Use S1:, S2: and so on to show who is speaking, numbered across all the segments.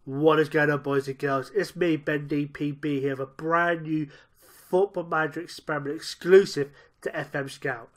S1: What is going on, boys and girls? It's me, Ben DPB, here with a brand new Football Manager Experiment exclusive to FM Scout.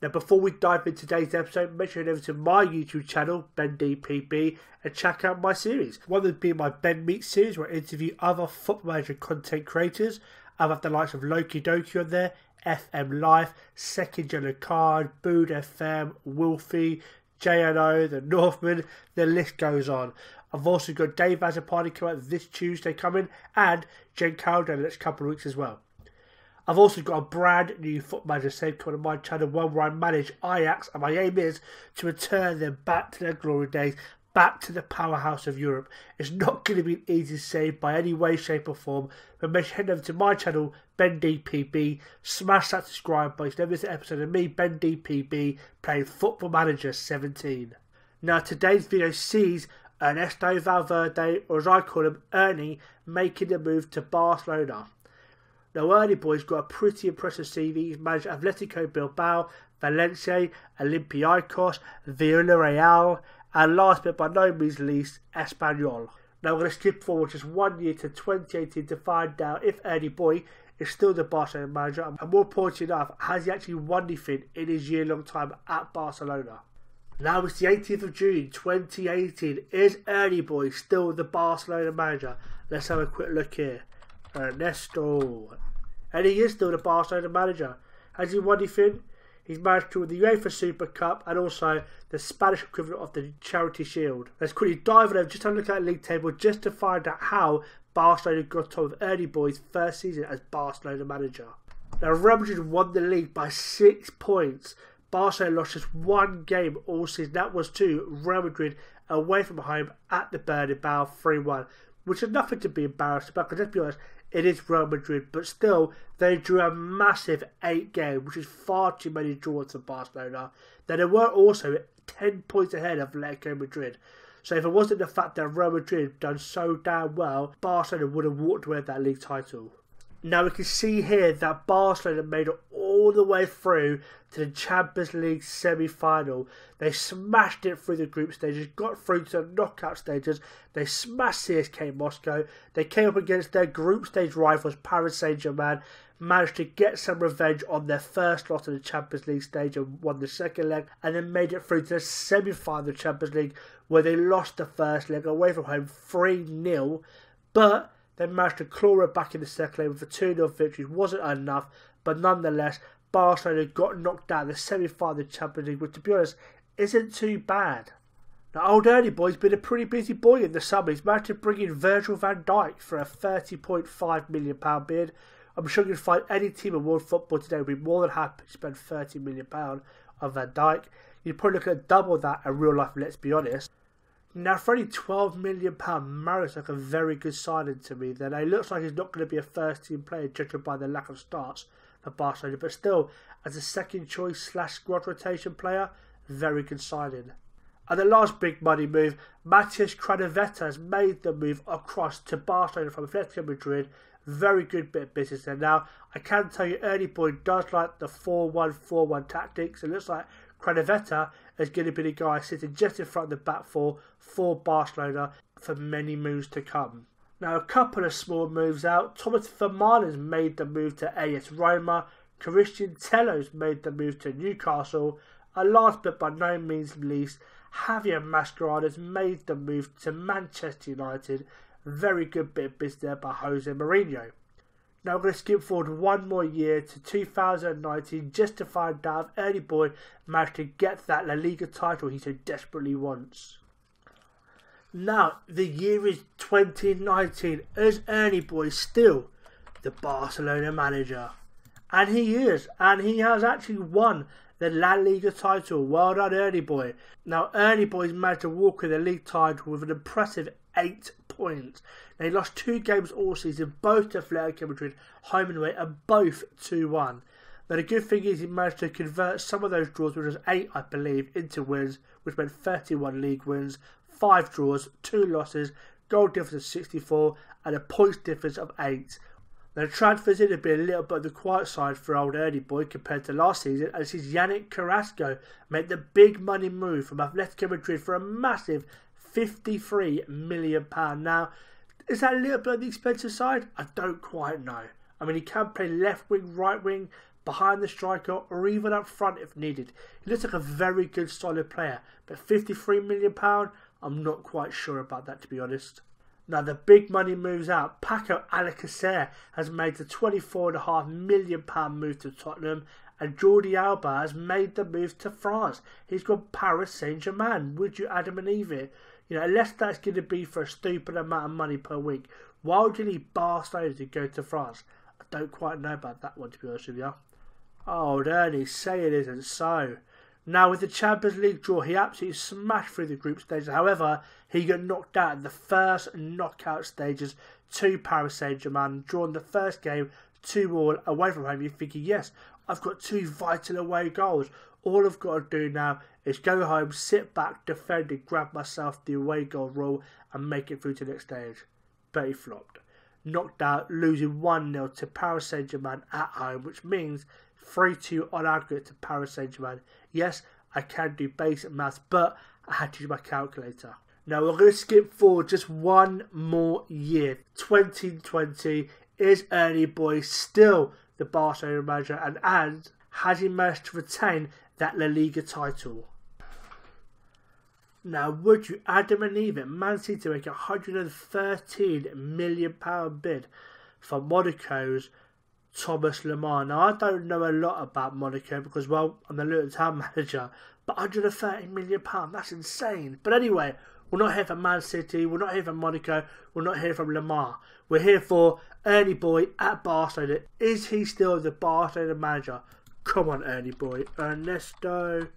S1: Now, before we dive into today's episode, make sure you head over to my YouTube channel, Ben DPB, and check out my series. One would be my Ben Meets series, where I interview other Football Manager content creators. I have the likes of Loki Doki on there, FM Life, Second Yellow Card, Bood FM, Wolfie, JNO, The Northman, the list goes on. I've also got Dave as a party come out this Tuesday coming, and Jen Calder in the next couple of weeks as well. I've also got a brand new Football Manager save coming on my channel, one where I manage Ajax, and my aim is to return them back to their glory days, back to the powerhouse of Europe. It's not going to be an easy save by any way, shape or form, but make sure you head over to my channel, Ben DPB, smash that subscribe button, never miss an episode of me, Ben DPB, playing Football Manager 17. Now, today's video sees Ernesto Valverde, or as I call him, Ernie, making the move to Barcelona. Now, Ernie boy's got a pretty impressive CV. He's managed Atletico Bilbao, Valencia, Olympiacos, Villarreal, and last but by no means least, Espanyol. Now, we're going to skip forward just 1 year to 2018 to find out if Ernie boy is still the Barcelona manager, and more importantly enough, has he actually won anything in his year-long time at Barcelona. Now it's the 18th of June 2018. Is Ernie boy still the Barcelona manager? Let's have a quick look here. Ernesto. And he is still the Barcelona manager. Has he won anything? He's managed to win the UEFA Super Cup and also the Spanish equivalent of the Charity Shield. Let's quickly dive in and just have a look at the league table just to find out how Barcelona got on with Ernie boy's first season as Barcelona manager. Now, Real Madrid won the league by 6 points. Barcelona lost just one game all season. That was to Real Madrid away from home at the Bernabeu 3-1, which is nothing to be embarrassed about, because let's be honest, it is Real Madrid, but still, they drew a massive 8 games, which is far too many draws for Barcelona. Then they were also 10 points ahead of Atletico Madrid. So if it wasn't the fact that Real Madrid done so damn well, Barcelona would have walked away with that league title. Now we can see here that Barcelona made it all the way through to the Champions League semi-final. They smashed it through the group stages, got through to the knockout stages. They smashed CSK Moscow. They came up against their group stage rivals Paris Saint-Germain, managed to get some revenge on their first loss in the Champions League stage and won the second leg, and then made it through to the semi-final of the Champions League, where they lost the first leg away from home 3-0, but they managed to claw it back in the second leg with a 2-0 victory. Wasn't enough, but nonetheless, Barcelona got knocked out in the semi-final of the Champions League, which, to be honest, isn't too bad. Now, old Ernie boy's been a pretty busy boy in the summer. He's managed to bring in Virgil van Dijk for a £30.5 million bid. I'm sure you can find any team in world football today would be more than happy to spend £30 million on Van Dijk. You'd probably look at double that in real life, let's be honest. Now, for only £12 million, Mario looks like a very good signing to me. Then it looks like he's not going to be a first-team player, judging by the lack of starts for Barcelona. But still, as a second choice / squad rotation player, very good signing. And the last big money move, Matías Craneveta has made the move across to Barcelona from Atletico Madrid. Very good bit of business there. Now, I can tell you, Ernie boy does like the 4-1-4-1 tactics. It looks like Craneveta is going to be the guy sitting just in front of the back four for Barcelona for many moves to come. Now, a couple of small moves out. Thomas Vermaalen's made the move to AS Roma. Christian Tello's made the move to Newcastle. And last but by no means least, Javier Mascherano's made the move to Manchester United. Very good bit of business there by Jose Mourinho. Now we're going to skip forward one more year to 2019 just to find out if Ernie boy managed to get that La Liga title he so desperately wants. Now, the year is 2019. Is Ernie boy still the Barcelona manager? And he is. And he has actually won the La Liga title. Well done, Ernie boy. Now, Ernie boy's managed to walk in the league title with an impressive 8 points. Now, he lost 2 games all season, both to Atletico Madrid, home and away, and both 2-1. Now, the good thing is he managed to convert some of those draws, which was 8, I believe, into wins, which meant 31 league wins, 5 draws, 2 losses, goal difference of 64, and a points difference of 8. Now, the transfers in have been a little bit on the quiet side for old Ernie boy compared to last season, and this is Yannick Carrasco made the big money move from Atletico Madrid for a massive £53 million. Now, is that a little bit on the expensive side? I don't quite know. I mean, he can play left wing, right wing, behind the striker, or even up front if needed. He looks like a very good, solid player. But £53 million, I'm not quite sure about that, to be honest. Now, the big money moves out. Paco Alcacer has made the £24.5 million move to Tottenham, and Jordi Alba has made the move to France. He's got Paris Saint-Germain. Would you Adam and Eve it? You know, unless that's going to be for a stupid amount of money per week, why would you need Barcelona to go to France? I don't quite know about that one, to be honest with you. Oh, Ernie, say it isn't so. Now, with the Champions League draw, he absolutely smashed through the group stages. However, he got knocked out in the first knockout stages to Paris Saint-Germain, drawn the first game 2-2 away from home. You're thinking, yes, I've got 2 vital away goals. All I've got to do now is go home, sit back, defend and grab myself the away goal rule and make it through to the next stage. But he flopped. Knocked out, losing 1-0 to Paris Saint-Germain at home, which means 3-2 on aggregate to Paris Saint-Germain. Yes, I can do basic maths, but I had to use my calculator. Now, we're going to skip forward just one more year. 2020, is Ernie Boy still the Barcelona manager, and has he managed to retain that La Liga title? Now, would you Adam and Eve it? Man City to make a £113 million bid for Monaco's Thomas Lemar. Now, I don't know a lot about Monaco because, well, I'm the Luton Town manager, but £130 million, that's insane. But anyway, we're not here for Man City, we're not here for Monaco, we're not here for Lemar. We're here for Ernie Boy at Barcelona. Is he still the Barcelona manager? Come on, Ernie Boy. Ernesto.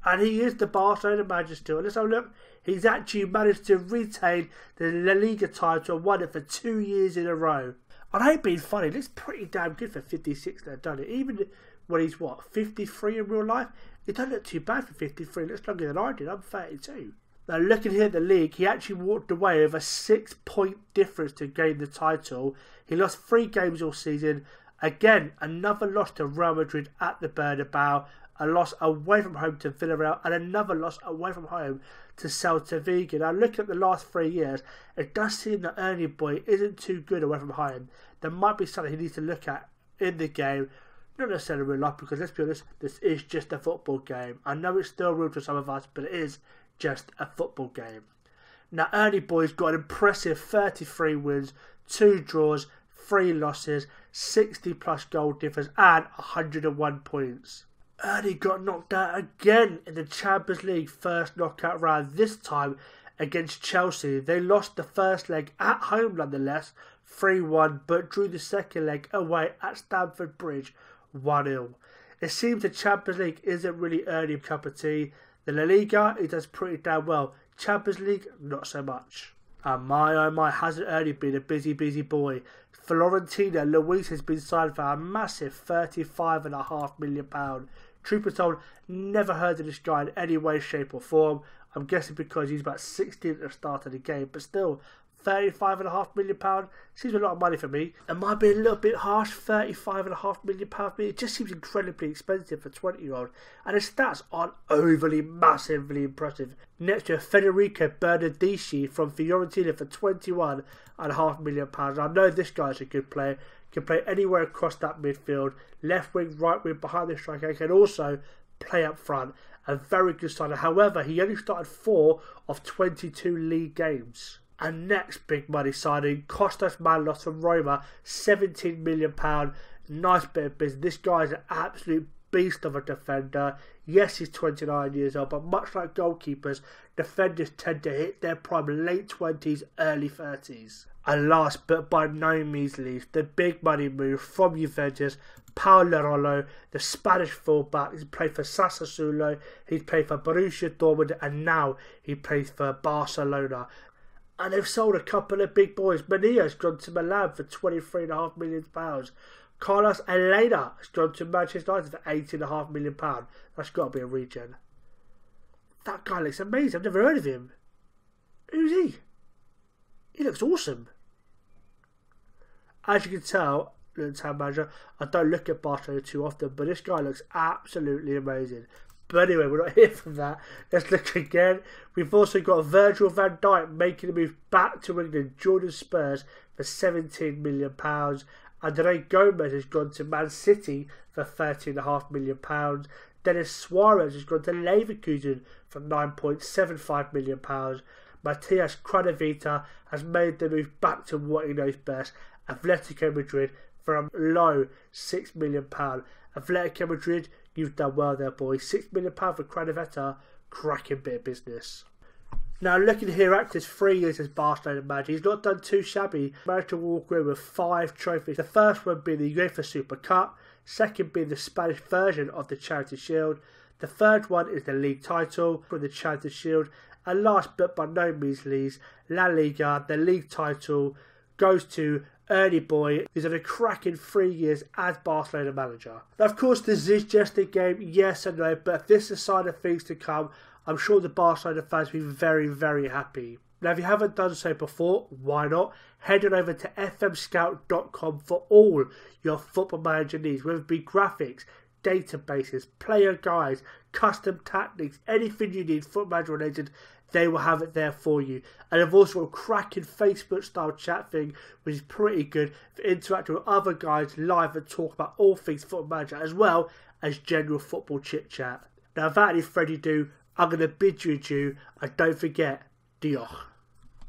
S1: And he is the Barcelona manager still. Let's have a look. He's actually managed to retain the La Liga title and won it for 2 years in a row. And I ain't being funny, it looks pretty damn good for 56 now, doesn't it? Even when he's, 53 in real life? It doesn't look too bad for 53. It looks longer than I did. I'm 32. Now, looking here at the league, he actually walked away with a 6-point difference to gain the title. He lost 3 games all season. Again, another loss to Real Madrid at the Bernabeu. A loss away from home to Villarreal, and another loss away from home to Celta Vigo. Now, looking at the last 3 years, it does seem that Ernie Boy isn't too good away from home. There might be something he needs to look at in the game. Not necessarily real life, because let's be honest, this is just a football game. I know it's still real to some of us, but it is just a football game. Now, Ernie Boy's got an impressive 33 wins, 2 draws, 3 losses, 60 plus goal difference, and 101 points. Ernie got knocked out again in the Champions League first knockout round, this time against Chelsea. They lost the first leg at home nonetheless, 3-1, but drew the second leg away at Stamford Bridge, 1-0. It seems the Champions League isn't really Ernie's cup of tea. The La Liga, he does pretty damn well. Champions League, not so much. And my oh my, hasn't Ernie been a busy boy. Florentina Luis has been signed for a massive £35.5 million. Truth be told, never heard of this guy in any way, shape or form. I'm guessing because he's about 16 at the start of the game, but still, £35.5 million seems a lot of money for me. It might be a little bit harsh, £35.5 million for me. It just seems incredibly expensive for a 20-year-old, and his stats aren't overly massively impressive. Next to Federico Bernardeschi from Fiorentina for £21.5 million. I know this guy's a good player. Can play anywhere across that midfield, left wing, right wing, behind the striker. He can also play up front. A very good signer. However, he only started 4 of 22 league games. And next big money signing, Costas Manlos from Roma, £17 million. Nice bit of business. This guy's an absolute beast of a defender. Yes, he's 29 years old, but much like goalkeepers, defenders tend to hit their prime late 20s, early 30s. And last but by no means least, the big money move from Juventus, Paulo Rollo, the Spanish fullback. He's played for Sassuolo, he's played for Borussia Dortmund, and now he plays for Barcelona. And they've sold a couple of big boys. Mania's gone to Milan for £23.5 million. Carlos Elena has gone to Manchester United for £18.5 million. That's got to be a regen. That guy looks amazing. I've never heard of him. Who's he? He looks awesome. As you can tell, Luton Town manager, I don't look at Barcelona too often, but this guy looks absolutely amazing. But anyway, we're not here for that. Let's look again. We've also got Virgil van Dijk making a move back to England, joining Spurs for £17 million. Andre Gomez has gone to Man City for £13.5 million. Dennis Suarez has gone to Leverkusen for £9.75 million. Matthias Cranevita has made the move back to what he knows best, Atletico Madrid, for a low £6 million. Atletico Madrid, you've done well there, boys. £6 million for Cranevita, cracking bit of business. Now, looking here at his 3 years as Barcelona manager, he's not done too shabby. Managed to walk away with 5 trophies. The first one being the UEFA Super Cup, second being the Spanish version of the Charity Shield, the third one is the league title from the Charity Shield, and last but by no means least, La Liga, the league title, goes to Ernie Boy, who's had a cracking 3 years as Barcelona manager. Now, of course, this is just a game, yes and no, but if this is a sign of things to come, I'm sure the Barcelona fans will be very, very happy. Now, if you haven't done so before, why not? Head on over to fmscout.com for all your football manager needs, whether it be graphics, databases, player guides, custom tactics, anything you need football manager related, they will have it there for you. And I've also got a cracking Facebook style chat thing, which is pretty good for interacting with other guys live and talk about all things football manager, as well as general football chit chat. Now, without any further ado, I'm going to bid you adieu, and don't forget, Diolch.